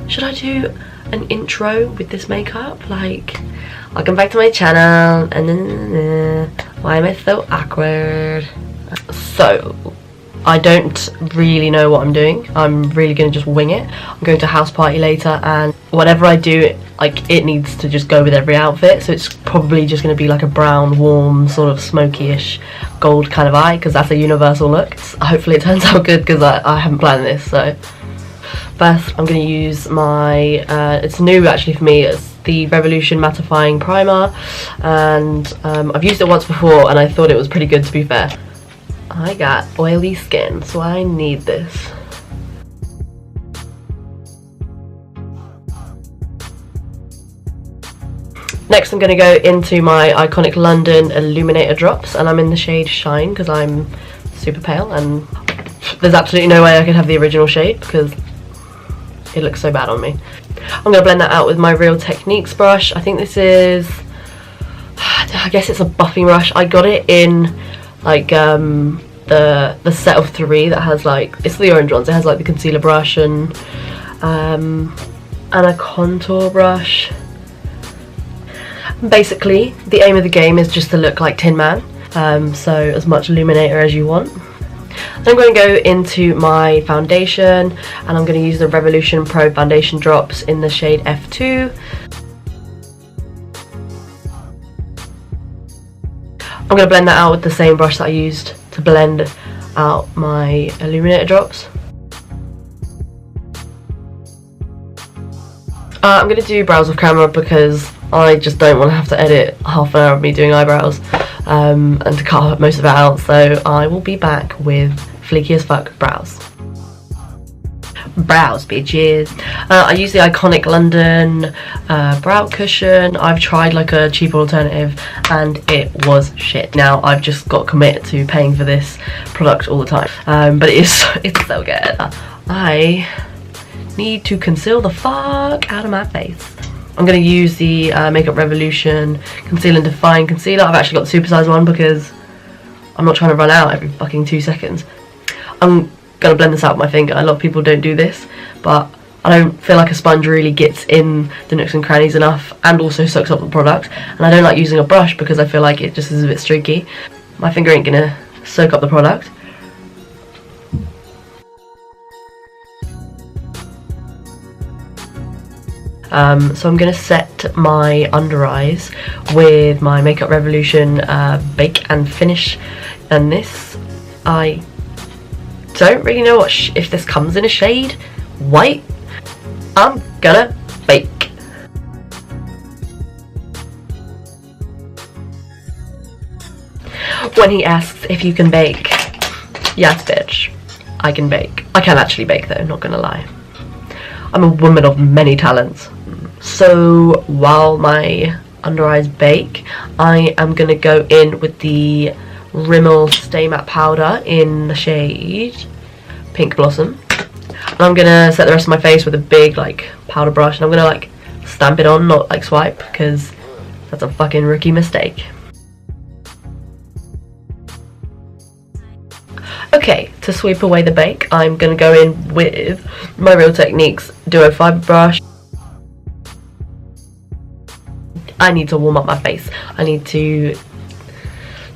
Should I do an intro with this makeup? Like, welcome back to my channel, and why am I so awkward? So, I don't really know what I'm doing. I'm really gonna just wing it. I'm going to a house party later, and whatever I do, like, it needs to just go with every outfit. So it's probably just gonna be like a brown, warm, sort of smoky-ish gold kind of eye, because that's a universal look. Hopefully it turns out good, because I haven't planned this. So first I'm gonna use my, it's new actually for me, it's the Revolution Mattifying Primer, and I've used it once before and I thought it was pretty good, to be fair. I got oily skin, so I need this. Next I'm going to go into my iconic London Illuminator drops, and I'm in the shade Shine because I'm super pale and there's absolutely no way I could have the original shade because it looks so bad on me. I'm going to blend that out with my Real Techniques brush. I think this is, I guess it's a buffing brush. I got it in like the set of 3 that has, like, it's the orange ones. It has like the concealer brush and a contour brush. Basically the aim of the game is just to look like Tin Man, so as much illuminator as you want. Then I'm going to go into my foundation, and I'm going to use the Revolution Pro foundation drops in the shade F2. I'm going to blend that out with the same brush that I used to blend out my illuminator drops. I'm going to do brows off camera because I just don't want to have to edit half an hour of me doing eyebrows and to cut most of it out, so I will be back with fleeky as fuck brows. Brows, bitches. I use the iconic London brow cushion. I've tried like a cheaper alternative and it was shit. Now I've just got to commit to paying for this product all the time, but it's so good. I need to conceal the fuck out of my face. I'm going to use the Makeup Revolution Conceal and Define Concealer. I've actually got the supersized one because I'm not trying to run out every fucking 2 seconds. I'm going to blend this out with my finger. A lot of people don't do this, but I don't feel like a sponge really gets in the nooks and crannies enough and also soaks up the product. And I don't like using a brush because I feel like it just is a bit streaky. My finger ain't going to soak up the product. So I'm going to set my under eyes with my Makeup Revolution Bake and Finish, and this, I don't really know if this comes in a shade white. I'm gonna bake. When he asks if you can bake, yes bitch, I can bake. I can actually bake though, not gonna lie. I'm a woman of many talents. So while my under eyes bake, I am going to go in with the Rimmel Stay Matte Powder in the shade Pink Blossom. And I'm going to set the rest of my face with a big like powder brush, and I'm going to like stamp it on, not like swipe, because that's a fucking rookie mistake. Okay, to sweep away the bake, I'm going to go in with my Real Techniques Duo Fibre Brush. I need to warm up my face. I need to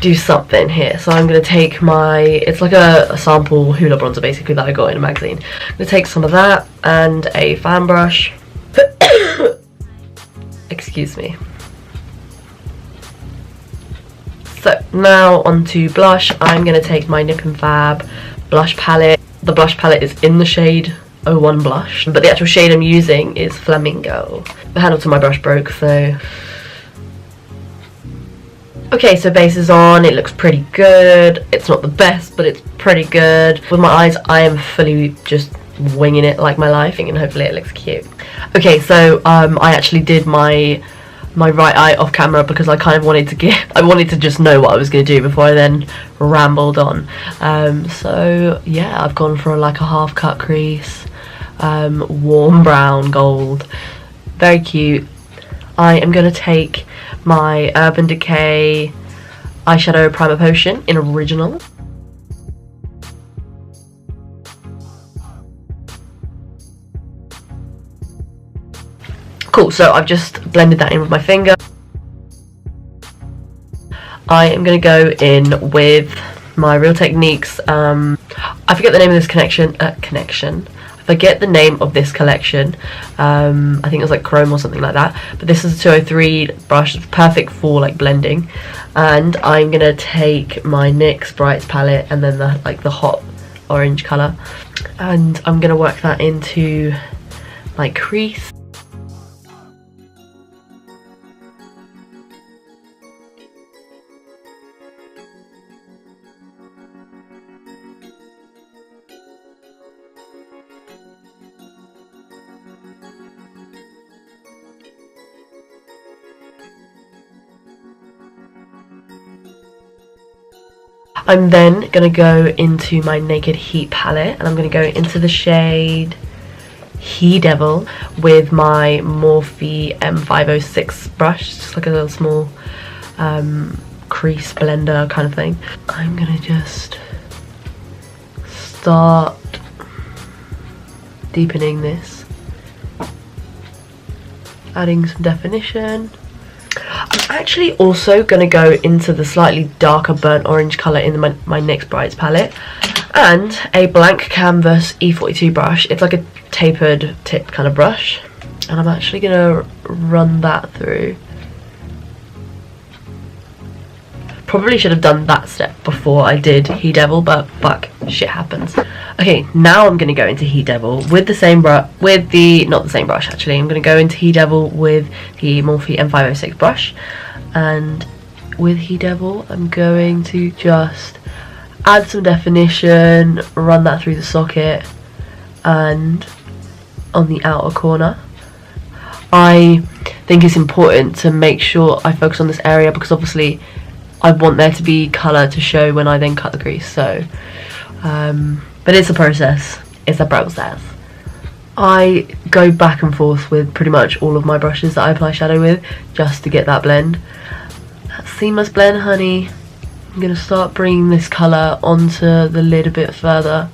do something here. So I'm going to take my, it's like a sample Hoola bronzer basically that I got in a magazine. I'm going to take some of that and a fan brush. Excuse me. So now onto blush. I'm going to take my Nip and Fab blush palette. The blush palette is in the shade 01 Blush, but the actual shade I'm using is Flamingo. The handle to my brush broke, so... Okay, so base is on. It looks pretty good. It's not the best, but it's pretty good. With my eyes, I am fully just winging it like my life, and hopefully it looks cute. Okay, so I actually did my right eye off camera because I kind of wanted to just know what I was going to do before I then rambled on. So yeah, I've gone for like a half cut crease, warm brown gold, very cute. I am going to take my Urban Decay eyeshadow primer potion in Original. Cool, so I've just blended that in with my finger. I am going to go in with my Real Techniques, I forget the name of this connection, I forget the name of this collection, I think it was like Chrome or something like that, but this is a 203 brush, it's perfect for like blending. And I'm going to take my NYX Brights palette and then the hot orange colour, and I'm going to work that into my crease. I'm then going to go into my Naked Heat palette, and I'm going to go into the shade He Devil with my Morphe M506 brush, just like a little small crease blender kind of thing. I'm going to just start deepening this, adding some definition. I'm actually also going to go into the slightly darker burnt orange colour in my NYX Brights palette, and a blank canvas E42 brush. It's like a tapered tip kind of brush, and I'm actually going to run that through. Probably should have done that step before I did He Devil, but fuck, shit happens. Okay, now I'm going to go into He Devil with the same brush, not the same brush actually, I'm going to go into He Devil with the Morphe M506 brush, and with He Devil I'm going to just add some definition, run that through the socket and on the outer corner. I think it's important to make sure I focus on this area because obviously I want there to be colour to show when I then cut the crease, so but it's a process, it's a process. I go back and forth with pretty much all of my brushes that I apply shadow with just to get that blend. That seamless blend, honey. I'm going to start bringing this colour onto the lid a bit further.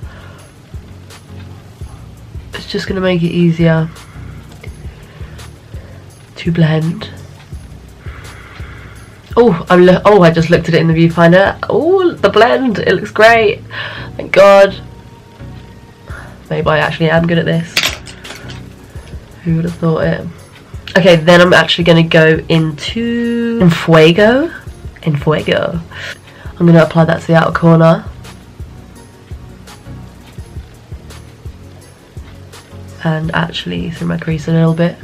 It's just going to make it easier to blend. Oh, I just looked at it in the viewfinder. Oh, the blend, it looks great. Thank God. Maybe I actually am good at this. Who would have thought it? Okay, then I'm actually going to go into Enfuego. I'm going to apply that to the outer corner. And actually through my crease a little bit.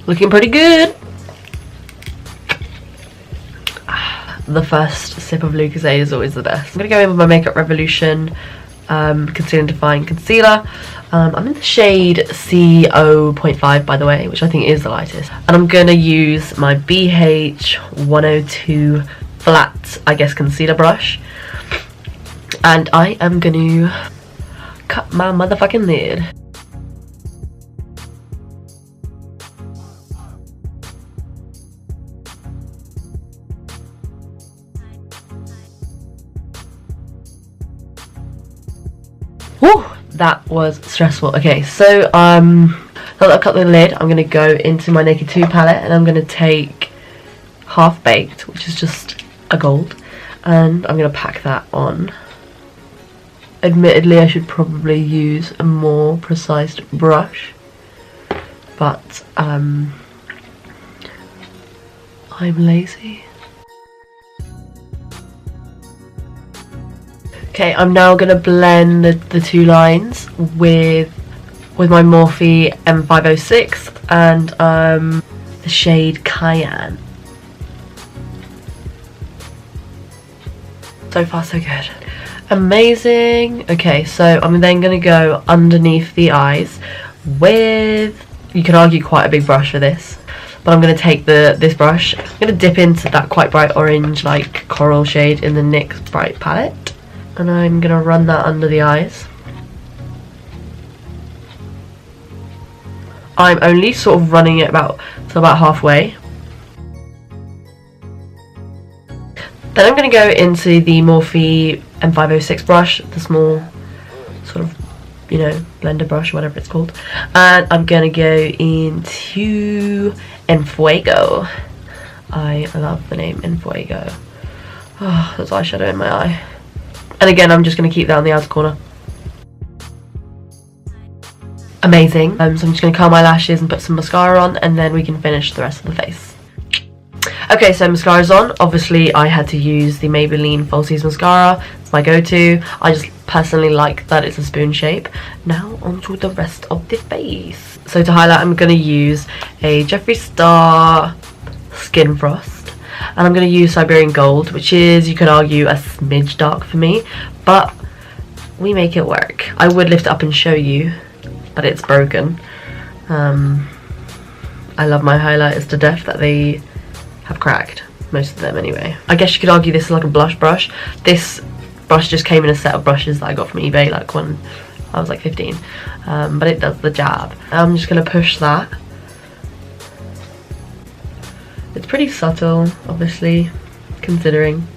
Looking pretty good. The first sip of Lucozade is always the best. I'm going to go in with my Makeup Revolution Conceal and Define Concealer. I'm in the shade C0.5 by the way, which I think is the lightest. And I'm going to use my BH102 flat, I guess, concealer brush. And I am going to cut my motherfucking lid. Whew, that was stressful. Okay, so now that I've cut the lid, I'm going to go into my Naked 2 palette and I'm going to take Half Baked, which is just a gold, and I'm going to pack that on. Admittedly, I should probably use a more precise brush, but I'm lazy. Okay, I'm now going to blend the two lines with my Morphe M506 and the shade Cayenne. So far so good. Amazing. Okay, so I'm then going to go underneath the eyes with, you can argue, quite a big brush for this, but I'm going to take this brush, I'm going to dip into that quite bright orange like coral shade in the NYX Bright palette. And I'm going to run that under the eyes. I'm only sort of running it about halfway. Then I'm going to go into the Morphe M506 brush, the small sort of, you know, blender brush, whatever it's called. And I'm going to go into Enfuego. I love the name Enfuego. Oh, there's eyeshadow in my eye. And again, I'm just going to keep that on the outer corner. Amazing. So I'm just going to curl my lashes and put some mascara on, and then we can finish the rest of the face. Okay, so mascara's on. Obviously, I had to use the Maybelline Falsies mascara. It's my go-to. I just personally like that it's a spoon shape. Now, onto the rest of the face. So to highlight, I'm going to use a Jeffree Star Skin Frost. And I'm going to use Siberian Gold, which is, you could argue, a smidge dark for me. But we make it work. I would lift it up and show you, but it's broken. I love my highlighters to death that they have cracked, most of them anyway. I guess you could argue this is like a blush brush. This brush just came in a set of brushes that I got from eBay like when I was like 15, but it does the job. I'm just gonna push that. It's pretty subtle, obviously, considering.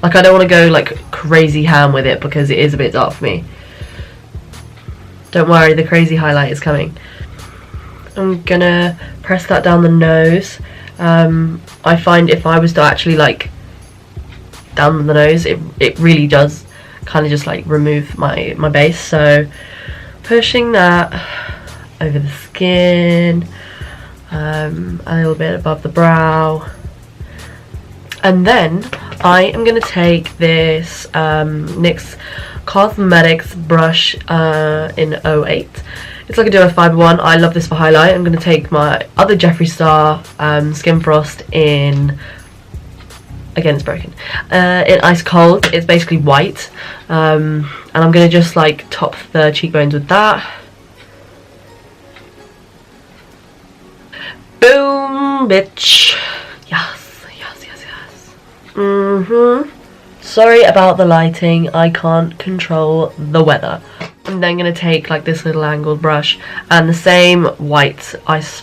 Like, I don't want to go like crazy ham with it because it is a bit dark for me. Don't worry, the crazy highlight is coming. I'm gonna press that down the nose. I find if I was to actually like down the nose, it really does kind of just like remove my base. So pushing that over the skin, a little bit above the brow, and then I am going to take this NYX Cosmetics brush in 08. It's like a Duo Fiber one. I love this for highlight. I'm going to take my other Jeffree Star Skin Frost in, again it's broken, in Ice Cold. It's basically white, and I'm going to just like top the cheekbones with that. Boom, bitch. Yes, yes, yes, yes. Sorry about the lighting, I can't control the weather. I'm then going to take like this little angled brush and the same white ice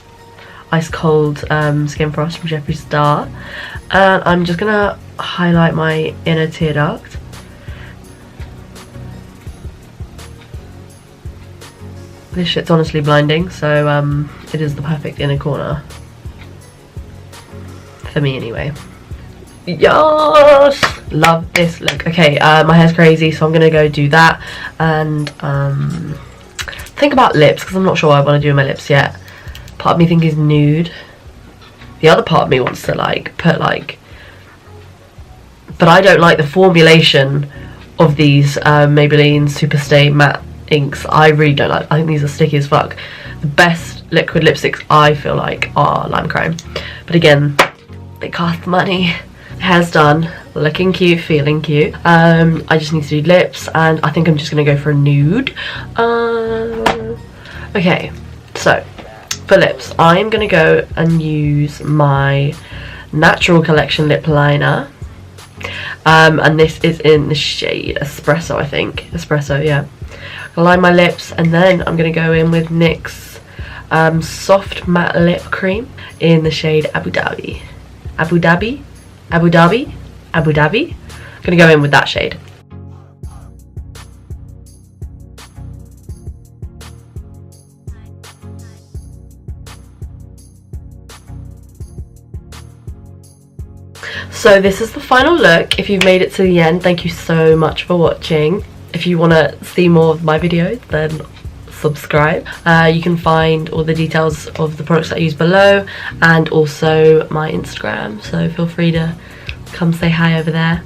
cold Skin Frost from Jeffree Star, and I'm just going to highlight my inner tear duct. This shit's honestly blinding, so it is the perfect inner corner. For me anyway. Yes! Love this look. Okay, my hair's crazy, so I'm gonna go do that and think about lips, because I'm not sure what I want to do with my lips yet. Part of me thinks nude. The other part of me wants to like put like, but I don't like the formulation of these Maybelline Superstay matte inks. I really don't like. I think these are sticky as fuck. The best liquid lipsticks I feel like are Lime Crime, but again, they cost money. Hair's done, looking cute, feeling cute. I just need to do lips, and I think I'm just gonna go for a nude. Okay, so for lips, I'm gonna go and use my Natural Collection lip liner, and this is in the shade Espresso, I think. Espresso, yeah. I'll line my lips, and then I'm gonna go in with NYX Soft Matte Lip Cream in the shade Abu Dhabi. Abu Dhabi? Abu Dhabi? Abu Dhabi? I'm gonna go in with that shade. So this is the final look. If you've made it to the end, thank you so much for watching. If you want to see more of my videos, then subscribe. You can find all the details of the products that I use below, and also my Instagram, so feel free to come say hi over there.